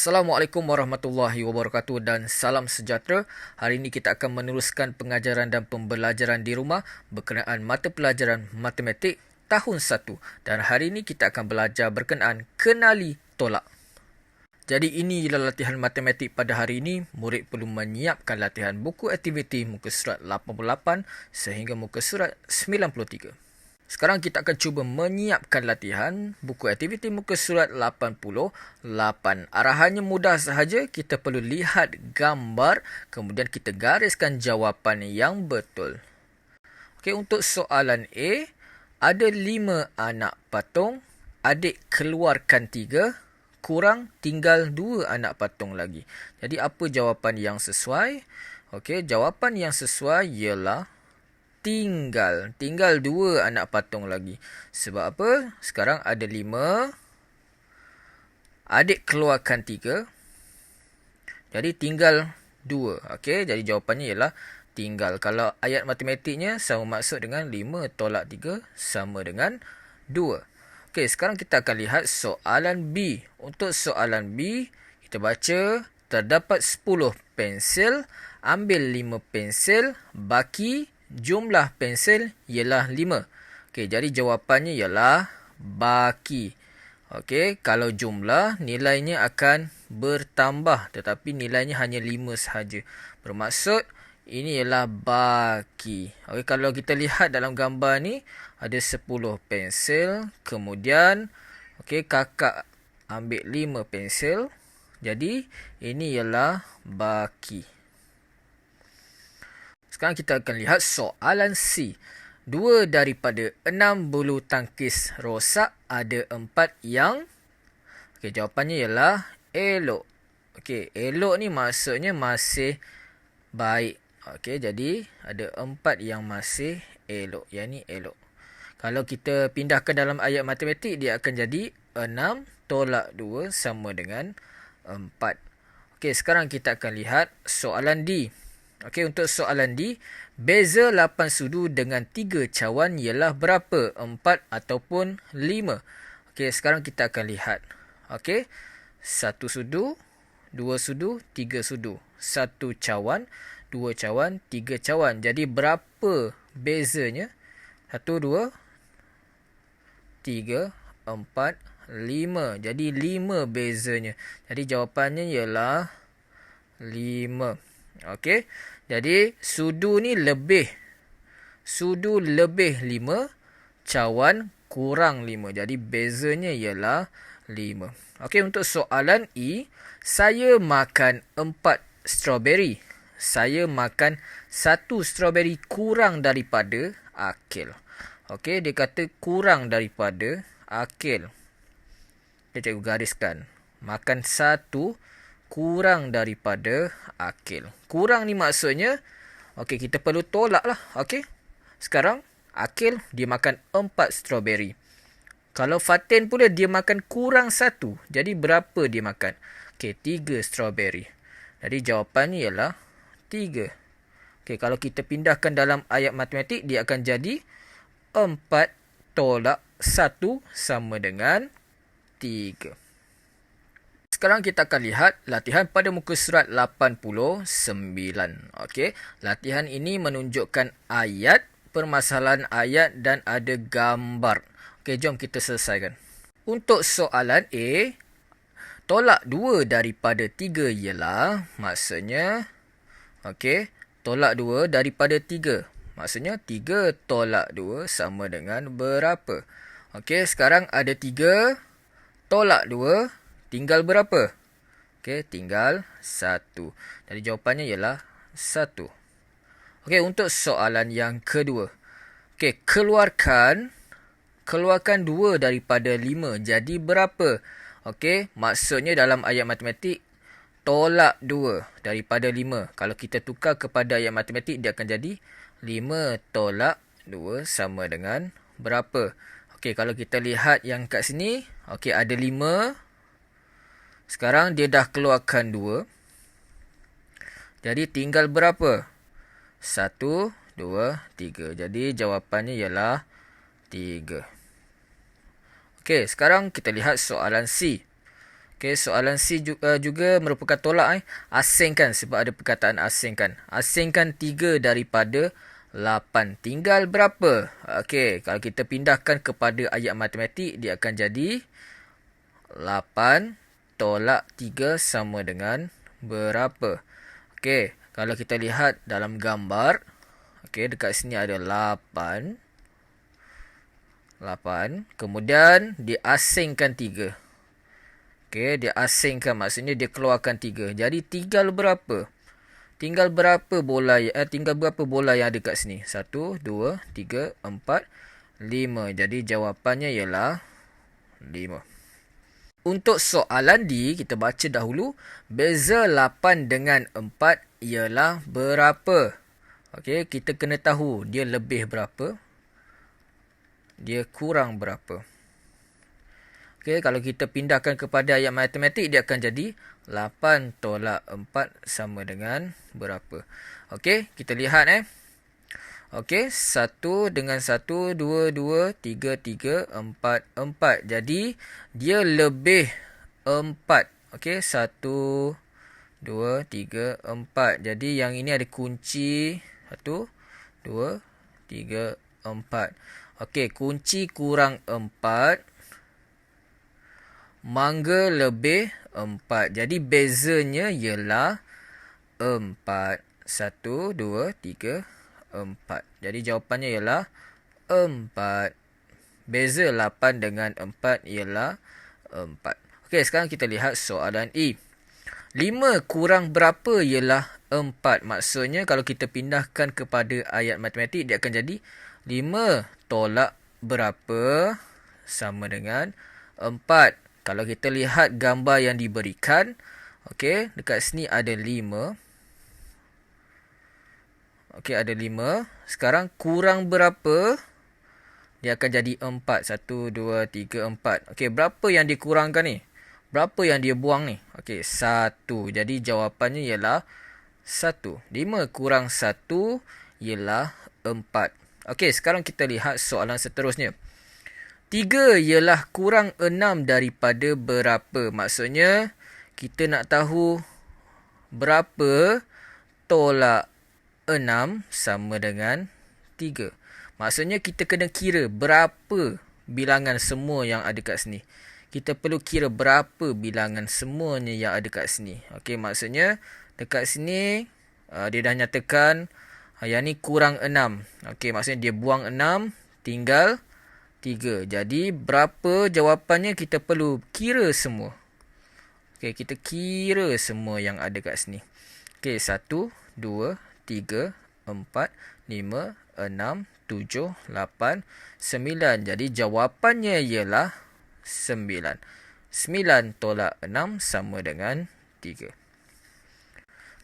Assalamualaikum warahmatullahi wabarakatuh dan salam sejahtera. Hari ini kita akan meneruskan pengajaran dan pembelajaran di rumah berkenaan mata pelajaran matematik tahun 1. Dan hari ini kita akan belajar berkenaan kenali tolak. Jadi ini ialah latihan matematik pada hari ini. Murid perlu menyiapkan latihan buku aktiviti muka surat 88 sehingga muka surat 93. Sekarang kita akan cuba menyiapkan latihan buku aktiviti muka surat 88. Arahannya mudah sahaja. Kita perlu lihat gambar, kemudian kita gariskan jawapan yang betul. Okey, untuk soalan A, ada 5 anak patung, adik keluarkan 3, kurang tinggal 2 anak patung lagi. Jadi apa jawapan yang sesuai? Okey, jawapan yang sesuai ialah tinggal 2 anak patung lagi. Sebab apa? Sekarang ada 5. Adik keluarkan 3. Jadi tinggal 2. Okey, jadi jawapannya ialah tinggal. Kalau ayat matematiknya sama maksud dengan 5 tolak 3 sama dengan 2. Okey, sekarang kita akan lihat soalan B. Untuk soalan B, kita baca terdapat 10 pensel, ambil 5 pensel, baki jumlah pensel ialah 5. Okey, jadi jawapannya ialah baki. Okey, kalau jumlah nilainya akan bertambah tetapi nilainya hanya 5 sahaja. Bermaksud ini ialah baki. Okey, kalau kita lihat dalam gambar ni ada 10 pensel, kemudian okey kakak ambil 5 pensel. Jadi ini ialah baki. Sekarang kita akan lihat soalan C. 2 daripada 6 bulu tangkis rosak, ada 4 yang... Okey, jawapannya ialah elok. Okey, elok ni maksudnya masih baik. Okey, jadi ada 4 yang masih elok. Yang ni elok. Kalau kita pindahkan dalam ayat matematik, dia akan jadi 6 tolak 2 sama dengan 4. Okey, sekarang kita akan lihat soalan D. Okey, untuk soalan D, beza 8 sudu dengan 3 cawan ialah berapa? 4 ataupun 5? Okey, sekarang kita akan lihat. Okey, 1 sudu, 2 sudu, 3 sudu. 1 cawan, 2 cawan, 3 cawan. Jadi berapa bezanya? 1, 2, 3, 4, 5. Jadi 5 bezanya. Jadi jawapannya ialah 5. Okey. Jadi sudu ni lebih. Sudu lebih 5, cawan kurang 5. Jadi bezanya ialah 5. Okey, untuk soalan E, saya makan 4 strawberry. Saya makan 1 strawberry kurang daripada akil. Okey, dia kata kurang daripada akil. Kita cikgu gariskan. Makan 1 kurang daripada akil. Kurang ni maksudnya, okey, kita perlu tolak lah. Okey, sekarang akil dia makan 4 strawberry. Kalau Fatin pula dia makan kurang 1. Jadi berapa dia makan? Okey, 3 strawberry. Jadi jawapannya ialah 3. Okey, kalau kita pindahkan dalam ayat matematik, dia akan jadi 4 tolak 1 sama dengan 3. Sekarang kita akan lihat latihan pada muka surat 89. Okey, latihan ini menunjukkan ayat, permasalahan ayat dan ada gambar. Okey, jom kita selesaikan. Untuk soalan A, tolak 2 daripada 3 ialah, maksudnya, okey, tolak 2 daripada 3. Maksudnya 3 tolak 2 sama dengan berapa? Okey, sekarang ada 3 tolak 2. Tinggal berapa? Okey, tinggal 1. Jadi jawapannya ialah 1. Okey, untuk soalan yang kedua. Okey, keluarkan 2 daripada 5. Jadi berapa? Okey, maksudnya dalam ayat matematik, tolak 2 daripada 5. Kalau kita tukar kepada ayat matematik, dia akan jadi 5 tolak 2 sama dengan berapa? Okey, kalau kita lihat yang kat sini, okey, ada 5. Sekarang dia dah keluarkan 2. Jadi tinggal berapa? 1, 2, 3. Jadi jawapannya ialah 3. Okey, sekarang kita lihat soalan C. Okey, soalan C juga merupakan tolak. Asingkan, sebab ada perkataan asingkan. Asingkan 3 daripada 8. Tinggal berapa? Okey, kalau kita pindahkan kepada ayat matematik, dia akan jadi 8 tolak 3 sama dengan berapa? Okey, kalau kita lihat dalam gambar, okey, dekat sini ada 8. Kemudian diasingkan 3. Okey, dia asingkan, maksudnya dia keluarkan 3. Jadi tinggal berapa? Tinggal berapa bola yang ada kat sini? 1, 2, 3, 4, 5. Jadi jawapannya ialah 5. Untuk soalan D, kita baca dahulu. Beza 8 dengan 4 ialah berapa? Okey, kita kena tahu dia lebih berapa, dia kurang berapa. Okey, kalau kita pindahkan kepada ayat matematik, dia akan jadi 8 tolak 4 sama dengan berapa. Okey, kita lihat Okey, 1 dengan 1, 2, 2, 3, 3, 4, 4. Jadi, dia lebih 4. Okey, 1, 2, 3, 4. Jadi, yang ini ada kunci 1, 2, 3, 4. Okey, kunci kurang 4. Mangga lebih 4. Jadi bezanya ialah 4. 1, 2, 3, 4. Jadi jawapannya ialah 4. Beza 8 dengan 4 ialah 4. Okey, sekarang kita lihat soalan E. 5 kurang berapa ialah 4. Maksudnya kalau kita pindahkan kepada ayat matematik, dia akan jadi 5 tolak berapa sama dengan 4. Kalau kita lihat gambar yang diberikan, okey, dekat sini ada 5. Okey, ada 5. Sekarang kurang berapa? Dia akan jadi 4. 1, 2, 3, 4. Okey, berapa yang dikurangkan ni? Berapa yang dia buang ni? Okey, 1. Jadi jawapannya ialah 1. 5 kurang 1 ialah 4. Okey, sekarang kita lihat soalan seterusnya. 3 ialah kurang 6 daripada berapa? Maksudnya, kita nak tahu berapa tolak 6 sama dengan 3. Maksudnya, kita kena kira berapa bilangan semua yang ada kat sini. Kita perlu kira berapa bilangan semuanya yang ada kat sini. Okey, maksudnya, dekat sini, dia dah nyatakan yang ni kurang 6. Okey, maksudnya dia buang 6, tinggal 3. Jadi, berapa jawapannya kita perlu kira semua. Okey, kita kira semua yang ada kat sini. Okey, 1, 2, 3, 4, 5, 6, 7, 8, 9. Jadi, jawapannya ialah 9. 9 tolak 6 sama dengan 3.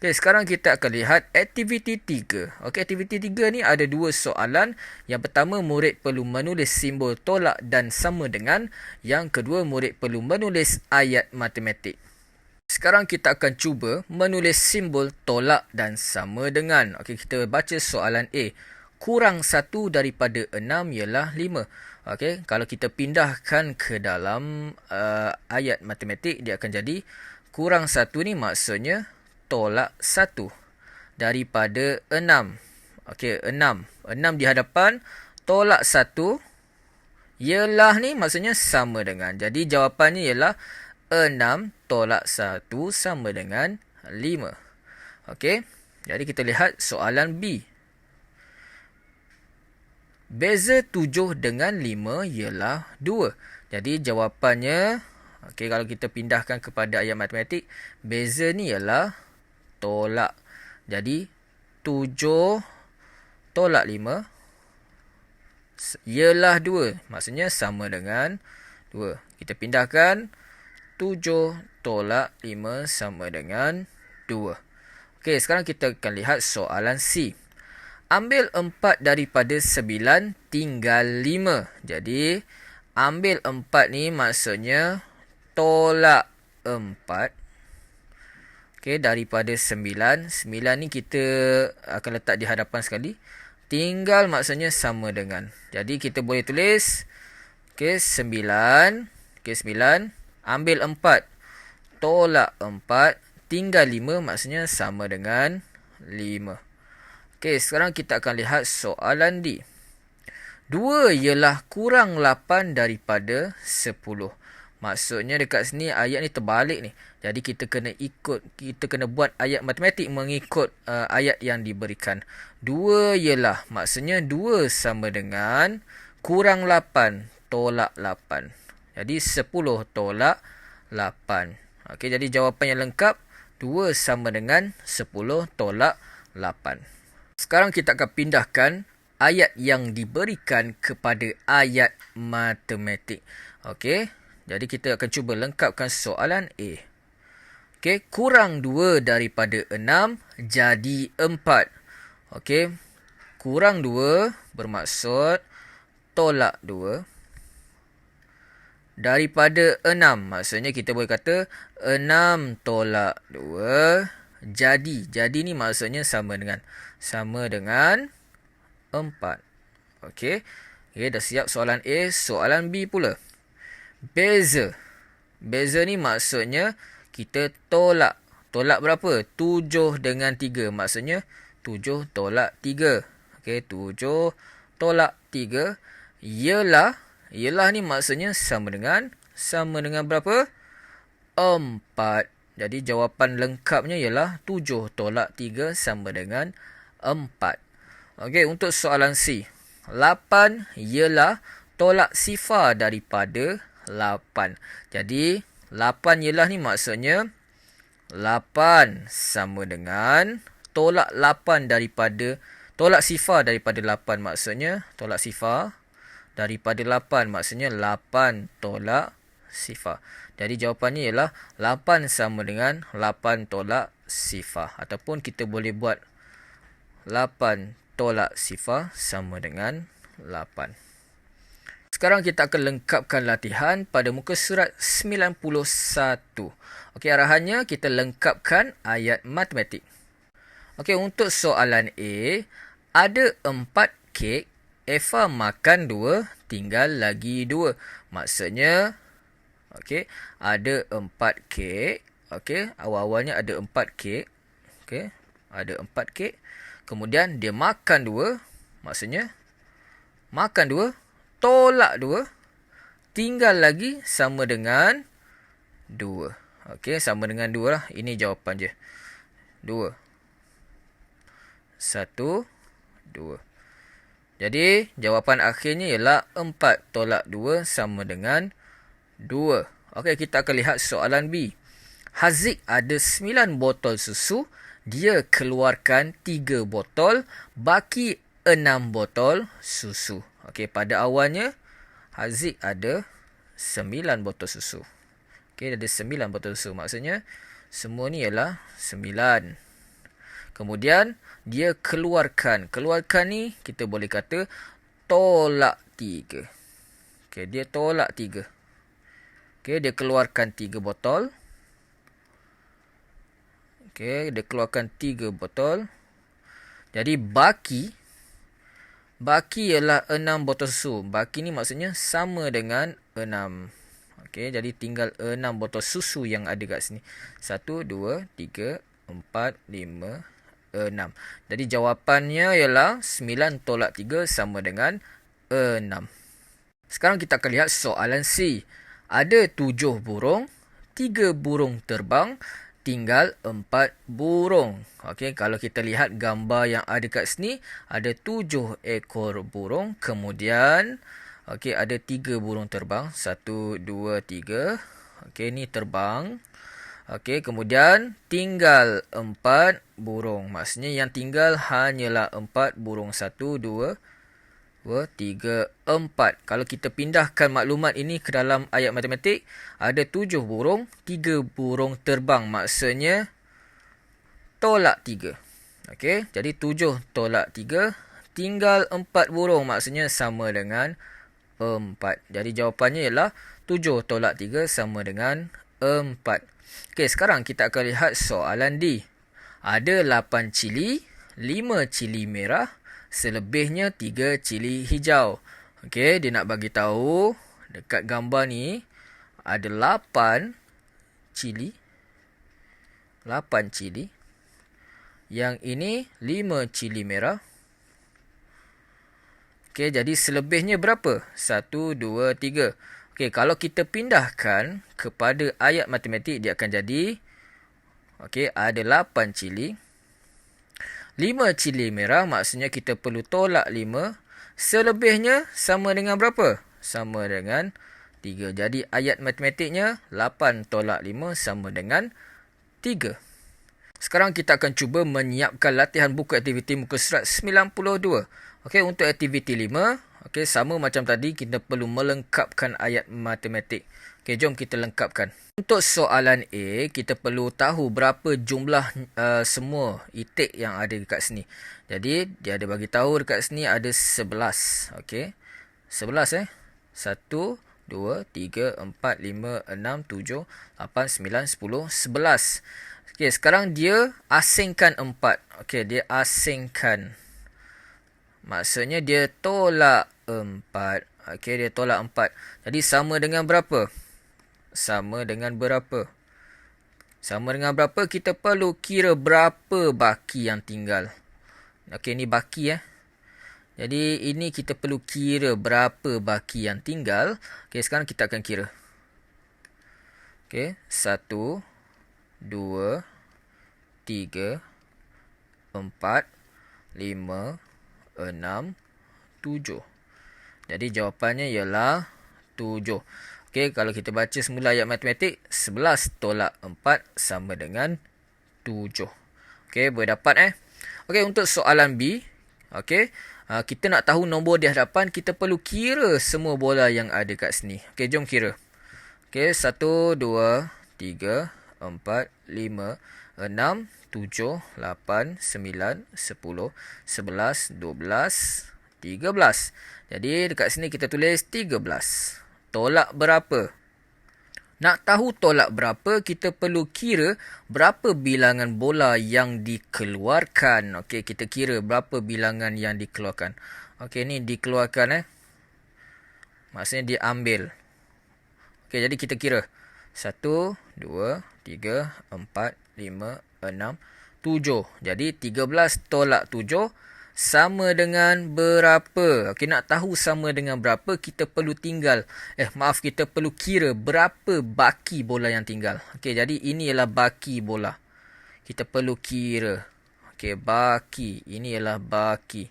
Okey, sekarang kita akan lihat aktiviti 3. Okey, aktiviti 3 ni ada 2 soalan. Yang pertama, murid perlu menulis simbol tolak dan sama dengan. Yang kedua, murid perlu menulis ayat matematik. Sekarang kita akan cuba menulis simbol tolak dan sama dengan. Okey, kita baca soalan A. Kurang 1 daripada 6 ialah 5. Okey, kalau kita pindahkan ke dalam ayat matematik, dia akan jadi kurang 1 ni maksudnya tolak 1 daripada 6. Okey, 6. 6 di hadapan, tolak 1 ialah ni maksudnya sama dengan. Jadi jawapannya ialah 6 tolak 1 sama dengan 5. Okey, jadi kita lihat soalan B. Beza 7 dengan 5 ialah 2. Jadi jawapannya, okey, kalau kita pindahkan kepada ayat matematik, beza ni ialah tolak. Jadi 7 tolak 5 ialah 2. Maksudnya sama dengan 2. Kita pindahkan 7 tolak 5 sama dengan 2. Okey, sekarang kita akan lihat soalan C. Ambil 4 daripada 9 tinggal 5. Jadi, ambil 4 ni maksudnya tolak 4. Okey, daripada 9. 9 ni kita akan letak di hadapan sekali. Tinggal maksudnya sama dengan. Jadi, kita boleh tulis. Okey, 9. Okey, 9. Ambil 4. tolak 4 tinggal 5 maksudnya sama dengan 5. Okey, sekarang kita akan lihat soalan D. 2 ialah kurang 8 daripada 10. Maksudnya dekat sini ayat ni terbalik ni. Jadi kita kena buat ayat matematik mengikut ayat yang diberikan. 2 ialah maksudnya 2 sama dengan kurang 8 tolak 8. Jadi 10 tolak 8. Okey, jadi jawapan yang lengkap 2 sama dengan 10 tolak 8. Sekarang kita akan pindahkan ayat yang diberikan kepada ayat matematik. Okey, jadi kita akan cuba lengkapkan soalan A. Okey, kurang 2 daripada 6 jadi 4. Okey, kurang 2 bermaksud tolak 2. Daripada 6, maksudnya kita boleh kata 6 tolak 2 jadi. Jadi ni maksudnya sama dengan 4. Okey. Okey, dah siap soalan A. Soalan B pula. Beza. Beza ni maksudnya kita tolak. Tolak berapa? 7 dengan 3. Maksudnya 7 tolak 3. Okey, 7 tolak 3 ialah ni maksudnya sama dengan berapa? 4. Jadi jawapan lengkapnya ialah 7 tolak 3 sama dengan 4. Okey, untuk soalan C. 8 ialah tolak sifar daripada 8. Jadi 8 ialah ni maksudnya 8 sama dengan tolak 8 daripada tolak sifar daripada 8, maksudnya tolak sifar daripada 8 maksudnya 8 tolak sifar. Jadi jawapannya ialah 8 sama dengan 8 tolak sifar, ataupun kita boleh buat 8 tolak sifar sama dengan 8. Sekarang kita akan lengkapkan latihan pada muka surat 91. Okey, arahannya kita lengkapkan ayat matematik. Okey, untuk soalan A, ada 4 kek, Eva makan 2, tinggal lagi 2. Maksudnya, okey, ada 4 kek. Okey, awal-awalnya ada 4 kek. Okey, ada 4 kek. Kemudian dia makan 2, maksudnya makan 2, tolak 2, tinggal lagi sama dengan 2. Okey, sama dengan 2 lah. Ini jawapan je. 2. 1, 2. Jadi, jawapan akhirnya ialah 4 tolak 2 sama dengan 2. Okey, kita akan lihat soalan B. Haziq ada 9 botol susu. Dia keluarkan 3 botol, baki 6 botol susu. Okey, pada awalnya Haziq ada 9 botol susu. Okey, ada 9 botol susu. Maksudnya semua ni ialah 9. Kemudian dia keluarkan. Keluarkan ni kita boleh kata tolak 3. Okey, dia tolak 3. Okey, dia keluarkan 3 botol. Okey, dia keluarkan 3 botol. Jadi baki ialah 6 botol susu. Baki ni maksudnya sama dengan 6. Okey, jadi tinggal 6 botol susu yang ada kat sini. 1, 2, 3, 4, 5, 6. Jadi jawapannya ialah 9 tolak 3 sama dengan 6. Sekarang kita akan lihat soalan C. Ada 7 burung, 3 burung terbang, tinggal 4 burung. Okey, kalau kita lihat gambar yang ada kat sini, ada 7 ekor burung. Kemudian, okey, ada 3 burung terbang. 1, 2, 3. Okey, ni terbang. Okey, kemudian tinggal 4 burung. Maksudnya yang tinggal hanyalah 4 burung. 1, 2, 3, 4. Kalau kita pindahkan maklumat ini ke dalam ayat matematik, ada 7 burung, 3 burung terbang. Maksudnya tolak 3. Okey, jadi 7 tolak 3, tinggal 4 burung. Maksudnya sama dengan 4. Jadi jawapannya ialah 7 tolak 3 sama dengan 4. Okey, sekarang kita akan lihat soalan D. Ada 8 cili, 5 cili merah, selebihnya 3 cili hijau. Okey, dia nak bagi tahu dekat gambar ni ada 8 cili, 8 cili. Yang ini 5 cili merah. Okey, jadi selebihnya berapa? 1, 2, 3. Okey, kalau kita pindahkan kepada ayat matematik, dia akan jadi, okey, ada 8 cili. 5 cili merah, maksudnya kita perlu tolak 5. Selebihnya sama dengan berapa? Sama dengan 3. Jadi ayat matematiknya 8 tolak 5 sama dengan 3. Sekarang kita akan cuba menyiapkan latihan buku aktiviti muka surat 92. Okey, untuk aktiviti 5, okey, sama macam tadi, kita perlu melengkapkan ayat matematik. Okey, jom kita lengkapkan. Untuk soalan A, kita perlu tahu berapa jumlah semua itik yang ada dekat sini. Jadi, dia ada bagi tahu dekat sini ada 11. Okey, 11 1, 2, 3, 4, 5, 6, 7, 8, 9, 10, 11. Okey, sekarang dia asingkan 4. Okey, dia asingkan. Maksudnya dia tolak 4. Okey, dia tolak 4. Jadi sama dengan berapa? Sama dengan berapa? Sama dengan berapa? Kita perlu kira berapa baki yang tinggal. Okey, ni baki Jadi ini kita perlu kira berapa baki yang tinggal. Okey, sekarang kita akan kira. Okey, 1, 2, 3, 4, 5, 6, 7. Jadi jawapannya ialah 7. Okey, kalau kita baca semula ayat matematik, 11 tolak 4 sama dengan 7. Okey, boleh dapat Okey, untuk soalan B, okey, kita nak tahu nombor di hadapan, kita perlu kira semua bola yang ada kat sini. Okey, jom kira. Okey, 1, 2, 3, 4, 5, 6, 7, 8, 9, 10, 11, 12, 13. Jadi dekat sini kita tulis 13. Tolak berapa? Nak tahu tolak berapa, kita perlu kira berapa bilangan bola yang dikeluarkan. Okey, kita kira berapa bilangan yang dikeluarkan. Okey, ni dikeluarkan maksudnya diambil. Okey, jadi kita kira. 1, 2, 3, 4, 5, 6, 7. Jadi 13 tolak 7 sama dengan berapa? Okey, nak tahu sama dengan berapa, kita perlu kita perlu kira berapa baki bola yang tinggal. Okey, jadi ini ialah baki bola. Kita perlu kira. Okey, baki. Ini ialah baki.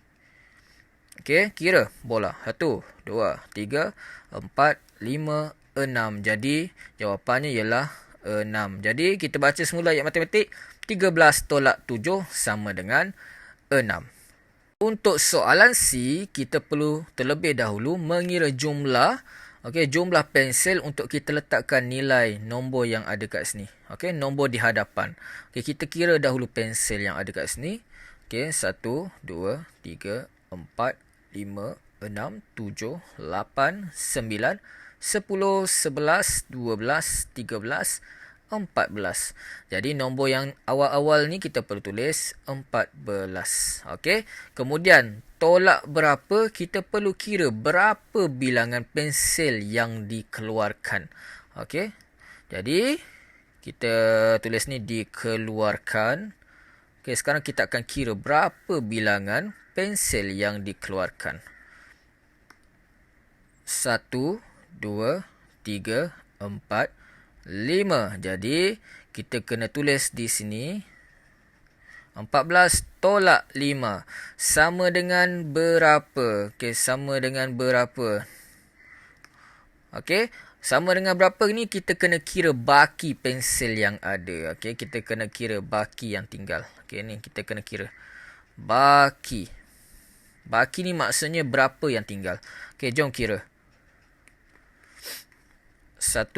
Okey, kira bola. 1, 2, 3, 4, 5, 6. Jadi jawapannya ialah 6. Jadi kita baca semula ayat matematik. 13 tolak 7 sama dengan 6. Untuk soalan C, kita perlu terlebih dahulu mengira jumlah. Okey, jumlah pensel untuk kita letakkan nilai nombor yang ada kat sini. Okey, nombor di hadapan. Okey, kita kira dahulu pensel yang ada kat sini. Okey, 1, 2, 3, 4, 5, 6, 7, 8, 9, 10, 11, 12, 13, 14. Jadi nombor yang awal-awal ni kita perlu tulis 14. Okey. Kemudian tolak berapa, kita perlu kira berapa bilangan pensel yang dikeluarkan. Okey. Jadi kita tulis ni dikeluarkan. Okey, sekarang kita akan kira berapa bilangan pensel yang dikeluarkan. 1, 2, 3, 4, 5. Jadi kita kena tulis di sini 14 tolak 5 sama dengan berapa? Okey, sama dengan berapa? Okey, sama dengan berapa ni kita kena kira baki pensel yang ada. Okey, kita kena kira baki yang tinggal. Okey, ni kita kena kira baki. Baki ni maksudnya berapa yang tinggal. Okey, jom kira. 1,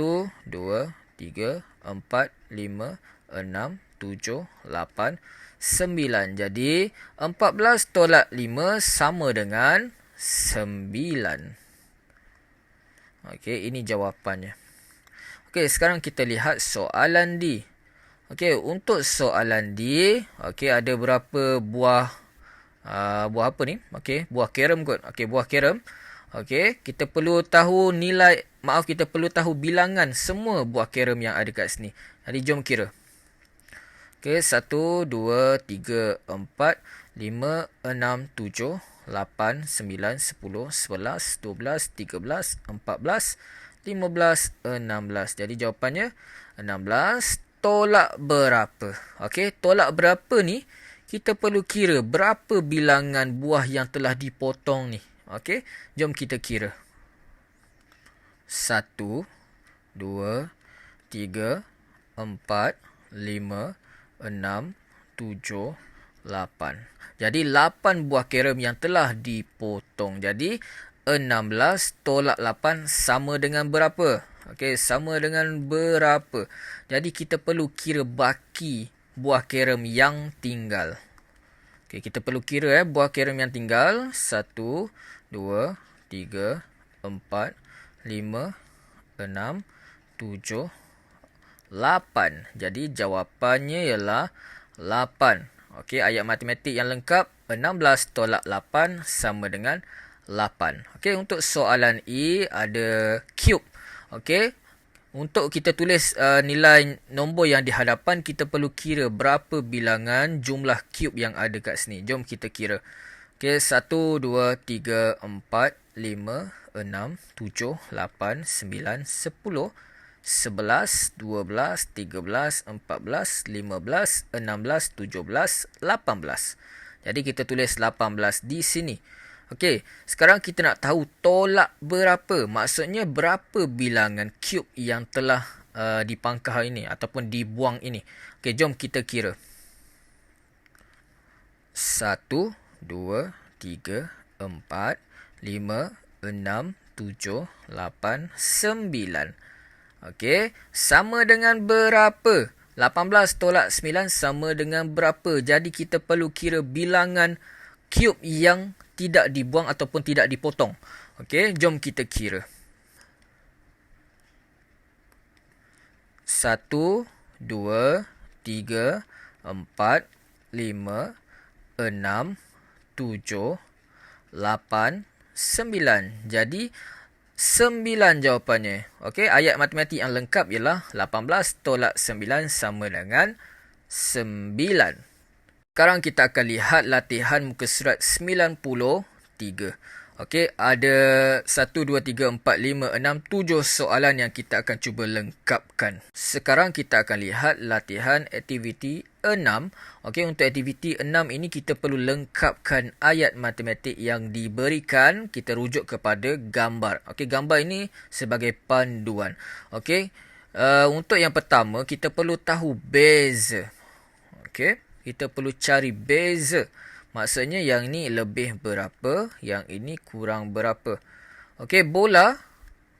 2, 3, 4, 5, 6, 7, 8, 9. Jadi 14 tolak 5 sama dengan 9. Okey, ini jawapannya. Okey, sekarang kita lihat soalan D. Okey, untuk soalan D, okey, ada berapa buah apa ni? Okey, buah carom kot. Okey, buah carom. Okey, kita perlu tahu kita perlu tahu bilangan semua buah carom yang ada kat sini. Jadi jom kira. Okey, 1, 2, 3, 4, 5, 6, 7, 8, 9, 10, 11, 12, 13, 14, 15, 16. Jadi jawapannya 16. Tolak berapa? Okey, tolak berapa ni? Kita perlu kira berapa bilangan buah yang telah dipotong ni. Okey, jom kita kira. 1, 2, 3, 4, 5, 6, 7, 8. Jadi 8 buah carom yang telah dipotong. Jadi 16 tolak 8 sama dengan berapa? Okey, sama dengan berapa? Jadi kita perlu kira baki buah carom yang tinggal. Okey, kita perlu kira buah carom yang tinggal. 1, 2, 3, 4, 5, 6, 7, 8. Jadi jawapannya ialah 8. Okey, ayat matematik yang lengkap 16 tolak 8 sama dengan 8. Okey, untuk soalan E ada cube. Okey, untuk kita tulis nilai nombor yang di hadapan, kita perlu kira berapa bilangan jumlah cube yang ada kat sini. Jom kita kira. Okey, 1, 2, 3, 4, 5, 6, 7, 8, 9, 10, 11, 12, 13, 14, 15, 16, 17, 18. Jadi kita tulis 18 di sini. Okey, sekarang kita nak tahu tolak berapa. Maksudnya berapa bilangan cube yang telah dipangkah ini ataupun dibuang ini. Okey, jom kita kira. 1, 2, 3, 4, 5, 6, 7, 8, 9. Okey, sama dengan berapa? 18 tolak 9 sama dengan berapa? Jadi kita perlu kira bilangan cube yang tidak dibuang ataupun tidak dipotong. Okey, jom kita kira. 1, 2, 3, 4, 5, 6, 7, 8, 9. Jadi 9 jawapannya. Okey, ayat matematik yang lengkap ialah 18 tolak 9 sama dengan 9. Sekarang kita akan lihat latihan muka surat 93. Okey, ada 1, 2, 3, 4, 5, 6, 7 soalan yang kita akan cuba lengkapkan. Sekarang kita akan lihat latihan aktiviti 6. Okey, untuk aktiviti 6 ini kita perlu lengkapkan ayat matematik yang diberikan. Kita rujuk kepada gambar. Okey, gambar ini sebagai panduan. Okey, untuk yang pertama kita perlu tahu beza. Okey, kita perlu cari beza. Maksudnya yang ini lebih berapa, yang ini kurang berapa. Okey, bola.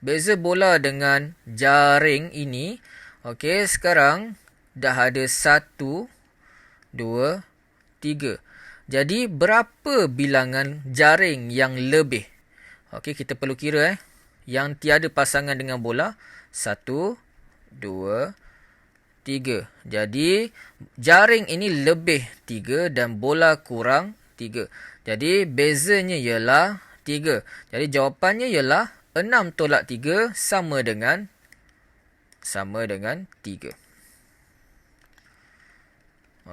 Beza bola dengan jaring ini. Okey, sekarang dah ada 1, 2, 3. Jadi, berapa bilangan jaring yang lebih? Okey, kita perlu kira. Yang tiada pasangan dengan bola. 1, 2, 3. Jadi, jaring ini lebih 3 dan bola kurang 3. Jadi, bezanya ialah 3. Jadi, jawapannya ialah 6 tolak 3 sama dengan 3.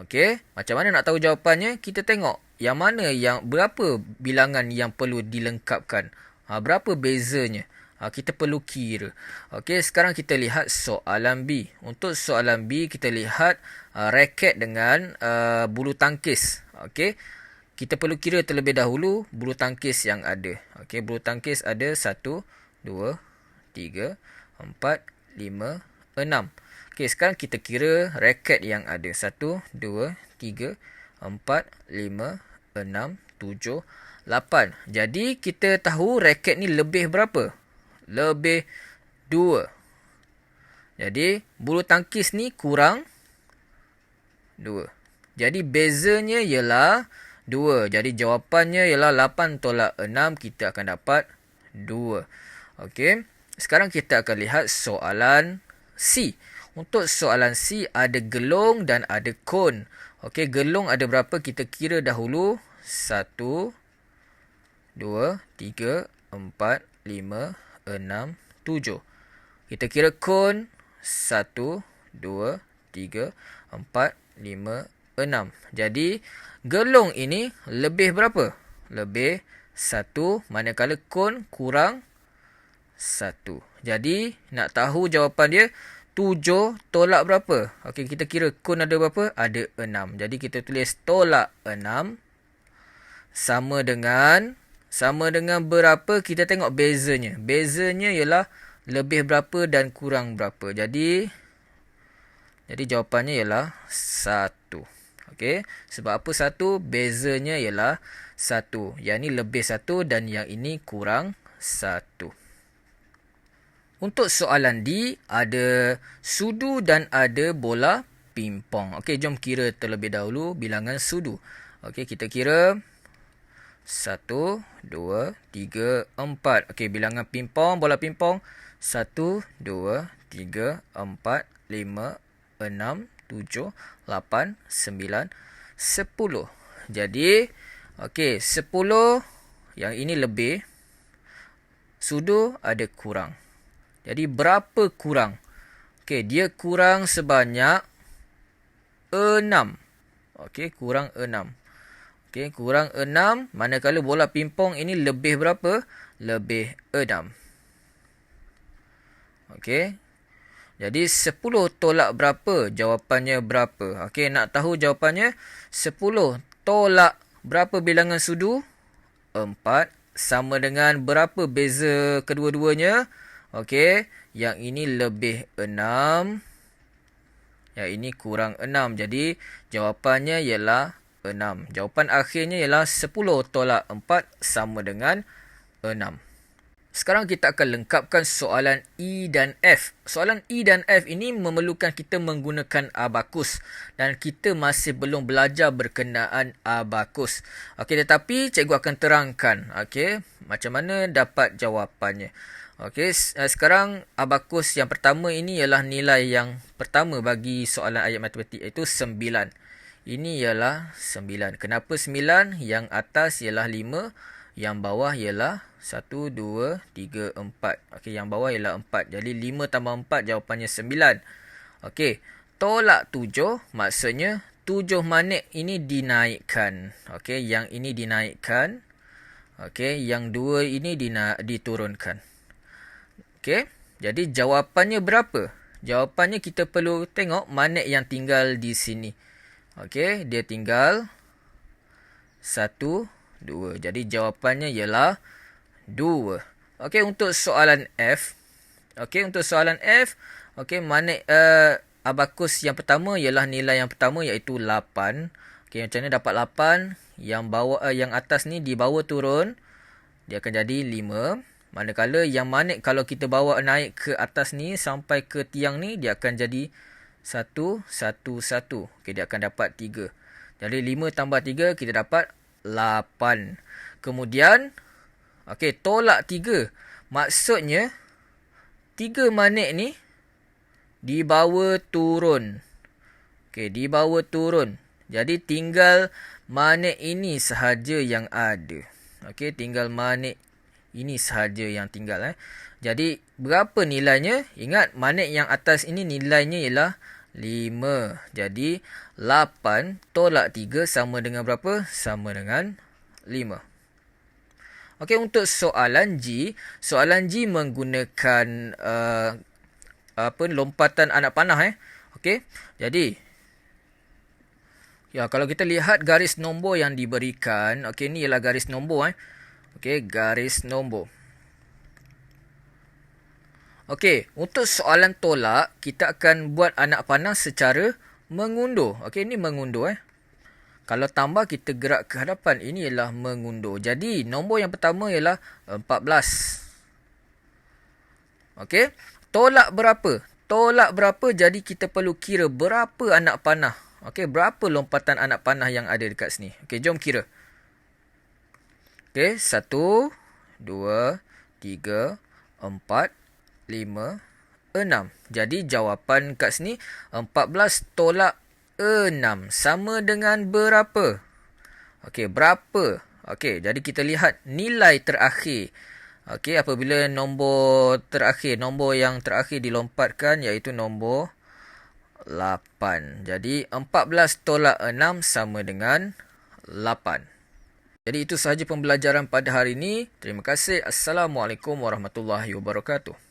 Okey, macam mana nak tahu jawapannya? Kita tengok yang mana berapa bilangan yang perlu dilengkapkan. Berapa bezanya? Kita perlu kira. Okey, sekarang kita lihat soalan B. Untuk soalan B, kita lihat raket dengan bulu tangkis. Okey, kita perlu kira terlebih dahulu bulu tangkis yang ada. Okey, bulu tangkis ada 1, 2, 3, 4, 5, 6. Okey, sekarang kita kira raket yang ada. 1, 2, 3, 4, 5, 6, 7, 8. Jadi, kita tahu raket ni lebih berapa? Lebih 2. Jadi, bulu tangkis ni kurang 2. Jadi, bezanya ialah 2. Jadi, jawapannya ialah 8 tolak 6. Kita akan dapat 2. Okey. Sekarang kita akan lihat soalan C. Untuk soalan C, ada gelong dan ada kon. Okey, gelong ada berapa? Kita kira dahulu. 1, 2, 3, 4, 5, 6, 7. Kita kira kon 1, 2, 3, 4, 6. Jadi, gelong ini lebih berapa? Lebih 1, manakala kon kurang 1. Jadi, nak tahu jawapan dia, 7 tolak berapa? Okey, kita kira kon ada berapa? Ada 6. Jadi, kita tulis tolak 6 sama dengan berapa? Kita tengok bezanya. Bezanya ialah lebih berapa dan kurang berapa. Jadi jawapannya ialah 1. Okey, sebab apa 1? Bezanya ialah 1. Yang ini lebih 1 dan yang ini kurang 1. Untuk soalan D, ada sudu dan ada bola pimpong. Okey, jom kira terlebih dahulu bilangan sudu. Okey, kita kira 1, 2, 3, 4. Okey, bilangan pimpong, bola pimpong. 1, 2, 3, 4, 5, 6, 7, 8, 9, 10. Jadi, okey, 10 yang ini lebih. Sudu ada kurang. Jadi, berapa kurang? Okey, dia kurang sebanyak 6. Okey, kurang 6. Okey, kurang 6. Manakala bola pimpong ini lebih berapa? Lebih 6. Okey. Jadi, 10 tolak berapa? Jawapannya berapa? Okey, nak tahu jawapannya? 10 tolak berapa bilangan sudu? 4. Sama dengan berapa beza kedua-duanya? Okey, yang ini lebih 6. Yang ini kurang 6. Jadi, jawapannya ialah 6. Jawapan akhirnya ialah 10 tolak 4 sama dengan 6. Sekarang kita akan lengkapkan soalan E dan F. Soalan E dan F ini memerlukan kita menggunakan abakus. Dan kita masih belum belajar berkenaan abakus. Okey, tetapi cikgu akan terangkan. Okey, macam mana dapat jawapannya. Okey, sekarang abakus yang pertama ini ialah nilai yang pertama bagi soalan ayat matematik, iaitu 9. Ini ialah 9. Kenapa 9? Yang atas ialah 5, yang bawah ialah 1, 2, 3, 4. Okey, yang bawah ialah 4. Jadi 5 tambah 4 jawapannya 9. Okey, tolak 7 maksudnya 7 manik ini dinaikkan. Okey, yang ini dinaikkan. Okey, yang 2 ini diturunkan. Okey, jadi jawapannya berapa? Jawapannya kita perlu tengok manik yang tinggal di sini. Okey, dia tinggal 1, 2. Jadi jawapannya ialah 2. Okey, untuk soalan F. Okey, untuk soalan F. Okey, manik abakus yang pertama ialah nilai yang pertama iaitu 8. Okey, macam mana dapat 8? Yang bawah yang atas ni dibawa turun, dia akan jadi 5. Manakala yang manik kalau kita bawa naik ke atas ni sampai ke tiang ni, dia akan jadi 1, 1, 1. Okey, dia akan dapat 3. Jadi 5 tambah 3 kita dapat 8. Kemudian, okey, tolak 3. Maksudnya 3 manik ni dibawa turun. Okey, dibawa turun. Jadi tinggal manik ini sahaja yang ada. Okey, tinggal manik ini sahaja yang tinggal. Jadi, berapa nilainya? Ingat, manik yang atas ini nilainya ialah 5. Jadi, 8 tolak 3 sama dengan berapa? Sama dengan 5. Okey, untuk soalan G. Soalan G menggunakan lompatan anak panah. Okey, jadi, ya, kalau kita lihat garis nombor yang diberikan. Okey, ini ialah garis nombor. Okey, garis nombor. Okey, untuk soalan tolak, kita akan buat anak panah secara mengundur. Okey, ini mengundur. Kalau tambah, kita gerak ke hadapan. Ini ialah mengundur. Jadi, nombor yang pertama ialah 14. Okey, tolak berapa? Tolak berapa, jadi kita perlu kira berapa anak panah. Okey, berapa lompatan anak panah yang ada dekat sini. Okey, jom kira. Okey, 1, 2, 3, 4, 5, 6. Jadi jawapan kat sini 14 tolak 6 sama dengan berapa? Okey, berapa? Okey, jadi kita lihat nilai terakhir. Okey, apabila nombor yang terakhir dilompatkan iaitu nombor 8. Jadi 14 tolak 6 sama dengan 8. Jadi itu sahaja pembelajaran pada hari ini. Terima kasih. Assalamualaikum warahmatullahi wabarakatuh.